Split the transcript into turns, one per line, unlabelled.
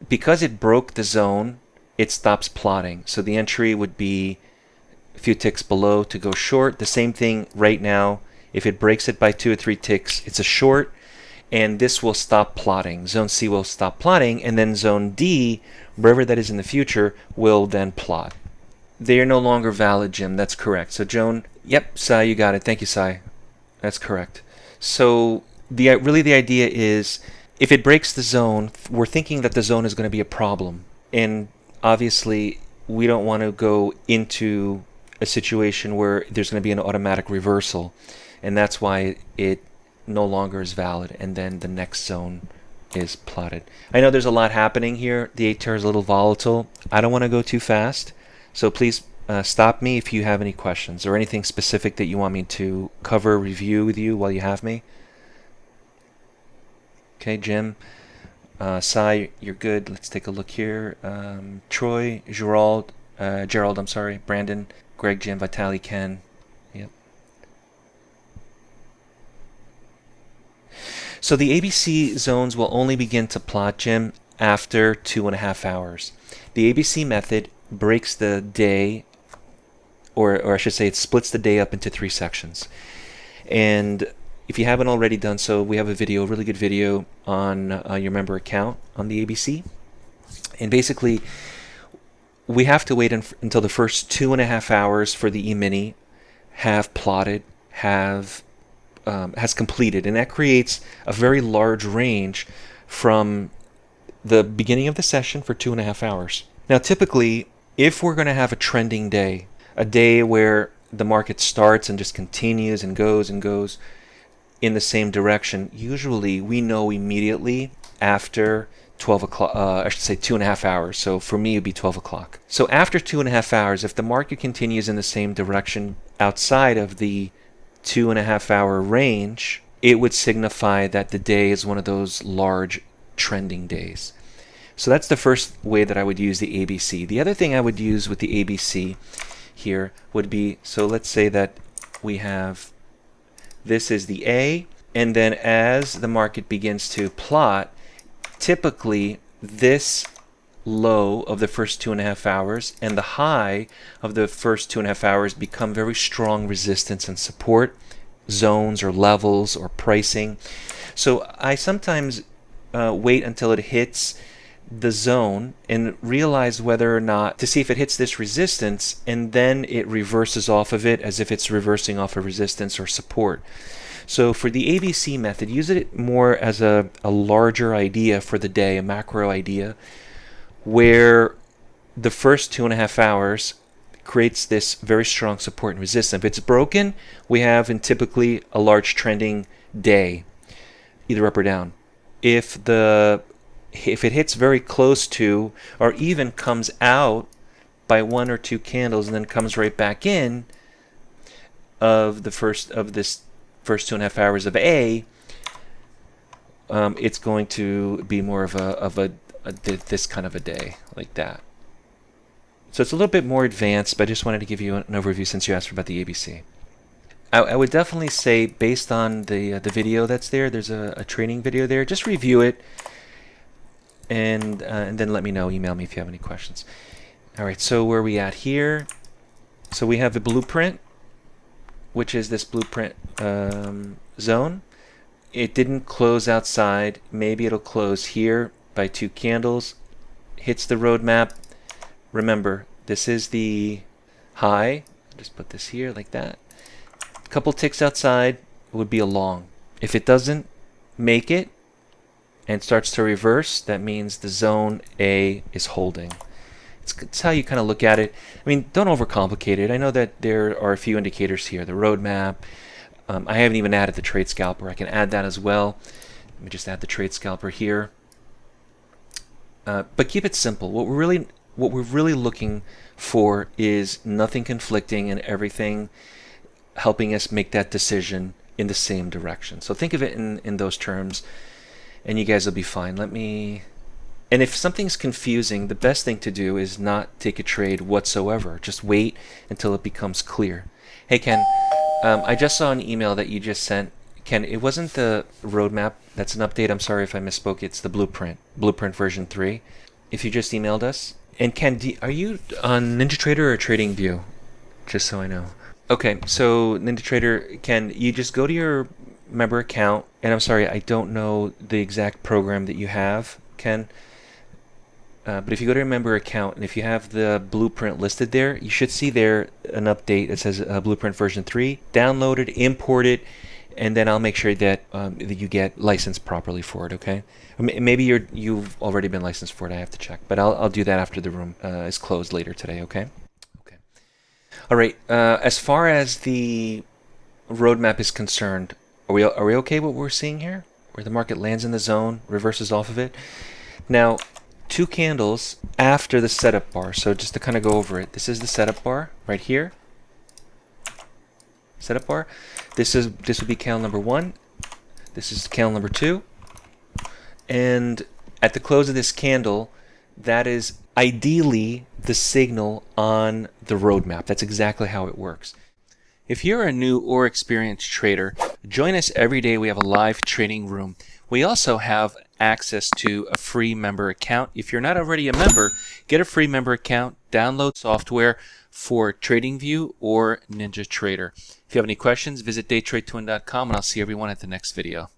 because it broke the zone, it stops plotting. So the entry would be a few ticks below to go short. The same thing right now. If it breaks it by 2 or 3 ticks, it's a short, and this will stop plotting. Zone C will stop plotting, and then zone D, wherever that is in the future, will then plot. They are no longer valid, Jim. That's correct. So Joan, yep, Sai, you got it. Thank you, Sai. That's correct. So really the idea is, if it breaks the zone, we're thinking that the zone is going to be a problem. And obviously, we don't want to go into a situation where there's going to be an automatic reversal. And that's why it no longer is valid. And then the next zone is plotted. I know there's a lot happening here. The ATR is a little volatile. I don't want to go too fast. So please stop me if you have any questions or anything specific that you want me to cover, review with you while you have me. Okay, Jim. Sai, you're good. Let's take a look here. Troy, Gerald, Brandon, Greg, Jim, Vitali, Ken. Yep. So the ABC zones will only begin to plot, Jim, after 2.5 hours. The ABC method breaks the day, or I should say it splits the day up into 3 sections. And if you haven't already done so, we have a video, a really good video on your member account on the ABC. And basically, we have to wait until the first 2.5 hours for the E-mini have plotted, has completed. And that creates a very large range from the beginning of the session for 2.5 hours. Now, typically, if we're going to have a trending day, a day where the market starts and just continues and goes in the same direction, usually we know immediately after 12 o'clock, I should say 2.5 hours. So for me, it'd be 12 o'clock. So after 2.5 hours, if the market continues in the same direction outside of the 2.5 hour range, it would signify that the day is one of those large trending days. So that's the first way that I would use the ABC. The other thing I would use with the ABC here would be, so let's say that we have, this is the A, and then as the market begins to plot, typically this low of the first 2.5 hours and the high of the first 2.5 hours become very strong resistance and support zones or levels or pricing. So I sometimes wait until it hits the zone and realize whether or not, to see if it hits this resistance, and then it reverses off of it as if it's reversing off a resistance or support. So for the ABC method, use it more as a larger idea for the day, a macro idea, where the first 2.5 hours creates this very strong support and resistance. If it's broken, we have typically a large trending day, either up or down. If it hits very close to, or even comes out by 1 or 2 candles and then comes right back in of this first 2.5 hours of A, it's going to be more of this kind of a day like that. So it's a little bit more advanced, but I just wanted to give you an overview since you asked about the ABC. I would definitely say, based on the video that's there, there's a training video there. Just review it, and then let me know. Email me if you have any questions. All right, so where are we at here? So we have the blueprint, which is this blueprint zone. It didn't close outside. Maybe it'll close here by 2 candles. Hits the roadmap. Remember, this is the high. Just put this here like that. A couple ticks outside would be a long. If it doesn't make it and starts to reverse, that means the zone A is holding. It's how you kind of look at it. I mean, don't overcomplicate it. I know that there are a few indicators here. The roadmap. I haven't even added the trade scalper. I can add that as well. Let me just add the trade scalper here. But keep it simple. What we're really looking for is nothing conflicting and everything helping us make that decision in the same direction. So think of it in those terms, and you guys will be fine. And if something's confusing, the best thing to do is not take a trade whatsoever. Just wait until it becomes clear. Hey, Ken, I just saw an email that you just sent. Ken, it wasn't the roadmap. That's an update. I'm sorry if I misspoke. It's the blueprint version 3. if you just emailed us. And Ken, are you on NinjaTrader or TradingView? Just so I know. Okay, so NinjaTrader, Ken, you just go to your member account, and I'm sorry, I don't know the exact program that you have, Ken. But if you go to your member account and if you have the blueprint listed there, you should see there an update that says Blueprint version 3. Download it, import it, and then I'll make sure that that you get licensed properly for it. Okay? Maybe you've already been licensed for it. I have to check, but I'll do that after the room is closed later today. Okay? Okay. All right. As far as the roadmap is concerned, are we okay with what we're seeing here? Where the market lands in the zone, reverses off of it. Now, 2 candles after the setup bar. So just to kind of go over it, this is the setup bar right here. Setup bar. This would be candle number 1. This is candle number 2. And at the close of this candle, that is ideally the signal on the roadmap. That's exactly how it works. If you're a new or experienced trader, join us every day. We have a live trading room. We also have access to a free member account. If you're not already a member, get a free member account, download software for TradingView or NinjaTrader. If you have any questions, visit daytradetwin.com, and I'll see everyone at the next video.